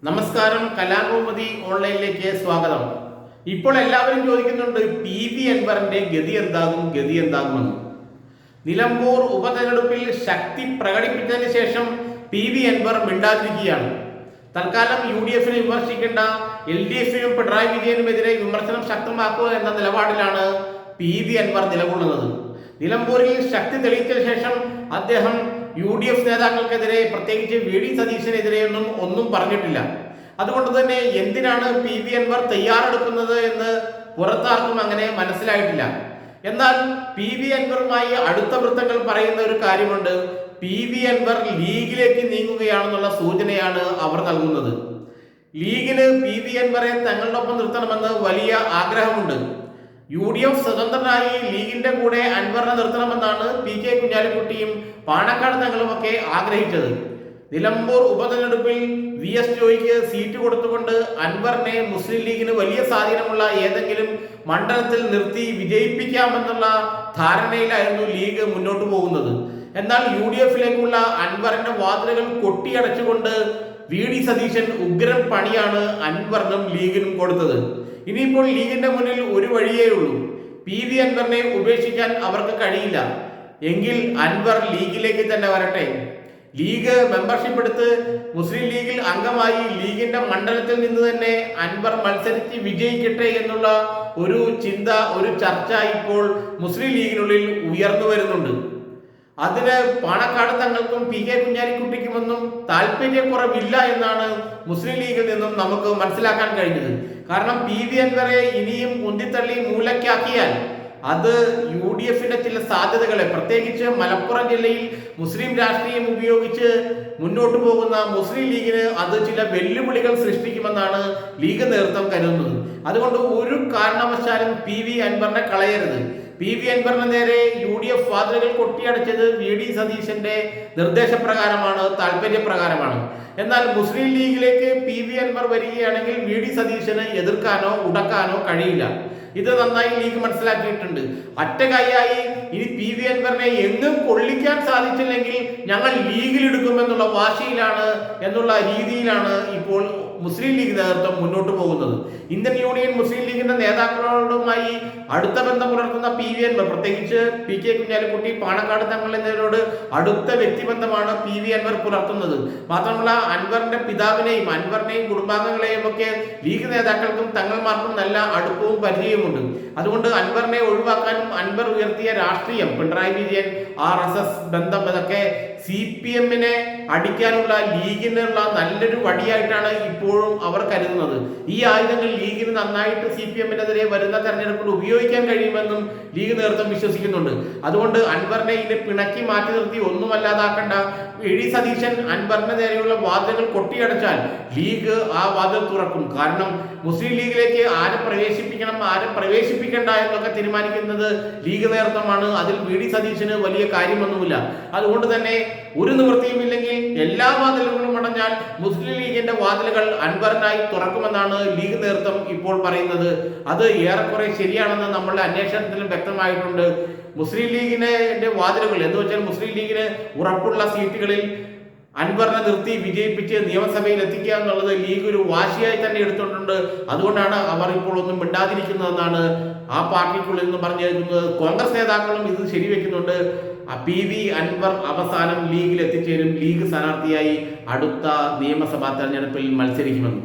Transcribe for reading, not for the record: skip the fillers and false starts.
നമസ്കാരം, കലാകൗമുദി ഓൺലൈനിലേക്ക് സ്വാഗതം. ഇപ്പോൾ എല്ലാവരും ചോദിക്കുന്നുണ്ട് PV അൻവറിന്റെ ഗതി എന്താകുമെന്ന്. നിലമ്പൂർ ഉപതെരഞ്ഞെടുപ്പിൽ ശക്തി പ്രകടിപ്പിച്ചതിന് ശേഷം PV അൻവർ മിണ്ടാതിരിക്കുകയാണ്. തൽക്കാലം UDF വിമർശിക്കേണ്ട, LDF പിണറായി വിജയനുമെതിരെ വിമർശനം ശക്തമാക്കുക എന്ന നിലപാടിലാണ് PV അൻവർ നിലകൊള്ളുന്നത്. നിലമ്പൂരിൽ ശക്തി തെളിയിച്ച ശേഷം അദ്ദേഹം UDF നേതാക്കൾക്കെതിരെ, പ്രത്യേകിച്ച് VD സതീശനെതിരെ ഒന്നും പറഞ്ഞിട്ടില്ല. അതുകൊണ്ട് തന്നെ എന്തിനാണ് PV അൻവർ തയ്യാറെടുക്കുന്നത് എന്ന് പുറത്താർക്കും അങ്ങനെ മനസ്സിലായിട്ടില്ല. എന്നാൽ PV അൻവറുമായി അടുത്ത വൃത്തങ്ങൾ പറയുന്ന ഒരു കാര്യമുണ്ട്. PV അൻവർ ലീഗിലേക്ക് നീങ്ങുകയാണെന്നുള്ള സൂചനയാണ് അവർ നൽകുന്നത്. ലീഗിന് PV അൻവറെ തങ്ങളുടെ ഒപ്പം നിർത്തണമെന്ന് വലിയ ആഗ്രഹമുണ്ട്. UDF സ്വതന്ത്രനായി ലീഗിന്റെ കൂടെ അൻവറിനെ നിർത്തണമെന്നാണ് PK കുഞ്ഞാലിക്കുട്ടിയും പാണക്കാട് തങ്ങളുമൊക്കെ ആഗ്രഹിച്ചത്. നിലമ്പൂർ ഉപതെരഞ്ഞെടുപ്പിൽ VS ജോയിക്ക് സീറ്റ് കൊടുത്തുകൊണ്ട് അൻവറിനെ മുസ്ലിം ലീഗിന് വലിയ സ്വാധീനമുള്ള ഏതെങ്കിലും മണ്ഡലത്തിൽ നിർത്തി വിജയിപ്പിക്കാമെന്നുള്ള ധാരണയിലായിരുന്നു ലീഗ് മുന്നോട്ട് പോകുന്നത്. എന്നാൽ UDFിലേക്കുള്ള അൻവറിന്റെ വാതിലുകൾ കൊട്ടിയടച്ചുകൊണ്ട് VD സതീശൻ ഉഗ്രൻ പണിയാണ് അൻവറിനും ലീഗിനും കൊടുത്തത്. ഇനിയിപ്പോൾ ലീഗിന്റെ മുന്നിൽ ഒരു വഴിയേ ഉള്ളൂ. PV അൻവറിനെ ഉപേക്ഷിക്കാൻ അവർക്ക് കഴിയില്ല. എങ്കിൽ അൻവർ ലീഗിലേക്ക് തന്നെ വരട്ടെ. ലീഗ് മെമ്പർഷിപ്പ് എടുത്ത് മുസ്ലിം ലീഗിൽ അംഗമായി ലീഗിന്റെ മണ്ഡലത്തിൽ നിന്ന് തന്നെ അൻവർ മത്സരിച്ച് വിജയിക്കട്ടെ എന്നുള്ള ഒരു ചിന്ത, ഒരു ചർച്ച ഇപ്പോൾ മുസ്ലിം ലീഗിനുള്ളിൽ ഉയർന്നു വരുന്നുണ്ട്. അതിന് പാണക്കാട് തങ്ങൾക്കും PK കുഞ്ഞാലിക്കുട്ടിക്കുമൊന്നും താല്പര്യക്കുറവില്ല എന്നാണ് മുസ്ലിം ലീഗിൽ നിന്നും നമുക്ക് മനസ്സിലാക്കാൻ കഴിഞ്ഞത്. കാരണം PV അൻവറെ ഇനിയും ഉന്തിത്തള്ളി മൂലക്കാക്കിയാൽ അത് UDFിന്റെ ചില സാധ്യതകളെ, പ്രത്യേകിച്ച് മലപ്പുറം ജില്ലയിൽ മുസ്ലിം രാഷ്ട്രീയം ഉപയോഗിച്ച് മുന്നോട്ട് പോകുന്ന മുസ്ലിം ലീഗിന് അത് ചില വെല്ലുവിളികൾ സൃഷ്ടിക്കുമെന്നാണ് ലീഗ് നേതൃത്വം കരുതുന്നത്. അതുകൊണ്ട് ഒരു കാരണവശാലും PV അൻവറിനെ കളയരുത്. PV അൻവറിന് നേരെ UDF വാതിലുകൾ കൊട്ടിയടച്ചത് VD സതീശന്റെ നിർദ്ദേശപ്രകാരമാണ്, താല്പര്യപ്രകാരമാണ്. എന്നാൽ മുസ്ലിം ലീഗിലേക്ക് PV അൻവർ വരികയാണെങ്കിൽ VD സതീശന് എതിർക്കാനോ ഉടക്കാനോ കഴിയില്ല. ഇത് നന്നായി ലീഗ് മനസ്സിലാക്കിയിട്ടുണ്ട്. ഒറ്റകൈയായി ഇനി PV അൻവറിനെ എങ്ങും കൊള്ളിക്കാൻ സാധിച്ചില്ലെങ്കിൽ ഞങ്ങൾ ലീഗിലെടുക്കുമെന്നുള്ള വാശിയിലാണ്, എന്നുള്ള രീതിയിലാണ് ഇപ്പോൾ മുസ്ലിം ലീഗ് നേതൃത്വം മുന്നോട്ട് പോകുന്നത്. ഇന്ത്യൻ യൂണിയൻ മുസ്ലിം ലീഗിന്റെ നേതാക്കളോടുമായി അടുത്ത ബന്ധം പുലർത്തുന്ന PV അൻവർ, പ്രത്യേകിച്ച് PK കുഞ്ഞാലിക്കുട്ടി, പാണക്കാട് തങ്ങൾ എന്നിവരോട് അടുത്ത വ്യക്തിബന്ധമാണ് PV അൻവർ പുലർത്തുന്നത്. മാത്രമല്ല അൻവറിന്റെ പിതാവിനെയും അൻവറിനെയും കുടുംബാംഗങ്ങളെയും ഒക്കെ ലീഗ് നേതാക്കൾക്കും തങ്ങൾമാർക്കും നല്ല അടുപ്പവും പരിചയമുണ്ട്. അതുകൊണ്ട് അൻവറിനെ ഒഴിവാക്കാനും അൻവർ ഉയർത്തിയ രാഷ്ട്രീയം, പിണറായി വിജയൻ, RSS ബന്ധം, ഇതൊക്കെ CPMനെ അടിക്കാനുള്ള ലീഗിനുള്ള നല്ലൊരു വടിയായിട്ടാണ് ഇപ്പോഴും അവർ കരുതുന്നത്. ഈ ആയുധങ്ങൾ ലീഗിന് നന്നായിട്ട് CPMനെതിരെ വരുന്ന തെരഞ്ഞെടുപ്പിൽ ഉപയോഗിക്കാൻ കഴിയുമെന്നും ലീഗ് നേതൃത്വം വിശ്വസിക്കുന്നുണ്ട്. അതുകൊണ്ട് അൻവറിനെ ഇതിനെ പിണക്കി മാറ്റി നിർത്തി ഒന്നുമല്ലാതാക്കണ്ട. VD സതീശൻ അൻവറിന് നേരെയുള്ള വാതിലുകൾ കൊട്ടിയടച്ചാൽ ലീഗ് ആ വാതിൽ തുറക്കും. കാരണം മുസ്ലിം ലീഗിലേക്ക് ആരെ പ്രവേശിപ്പിക്കണം, ആരെ പ്രവേശിപ്പിക്കണ്ട എന്നൊക്കെ തീരുമാനിക്കുന്നത് ലീഗ് നേതൃത്വമാണ്. അതിൽ VD സതീശന് വലിയ കാര്യമൊന്നുമില്ല. അതുകൊണ്ട് തന്നെ ഒരു നിവൃത്തിയുമില്ലെങ്കിൽ എല്ലാ വാതിലുകളും അടഞ്ഞാൽ മുസ്ലിം ലീഗിന്റെ വാതിലുകൾ അൻവറിനായി തുറക്കുമെന്നാണ് ലീഗ് നേതൃത്വം ഇപ്പോൾ പറയുന്നത്. അത് ഏറെക്കുറെ ശരിയാണെന്ന് നമ്മളുടെ അന്വേഷണത്തിലും വ്യക്തമായിട്ടുണ്ട്. മുസ്ലിം ലീഗിന്റെ വാതിലുകൾ എന്ന് വെച്ചാൽ മുസ്ലിം ലീഗിന് ഉറപ്പുള്ള സീറ്റുകളിൽ അൻവറിനെ നിർത്തി വിജയിപ്പിച്ച് നിയമസഭയിൽ എത്തിക്കുക എന്നുള്ളത് ലീഗ് ഒരു വാശിയായി തന്നെ എടുത്തിട്ടുണ്ട്. അതുകൊണ്ടാണ് അവർ ഇപ്പോൾ ഒന്നും മിണ്ടാതിരിക്കുന്നതെന്നാണ് ആ പാർട്ടിക്കുള്ളിൽ നിന്ന് പറഞ്ഞു കേൾക്കുന്നത്. കോൺഗ്രസ് നേതാക്കളും ഇത് ശരിവെക്കുന്നുണ്ട്. PV അൻവർ അവസാനം ലീഗിൽ എത്തിച്ചേരും. ലീഗ് സ്ഥാനാർത്ഥിയായി അടുത്ത നിയമസഭാ തെരഞ്ഞെടുപ്പിൽ മത്സരിക്കുമെന്ന്.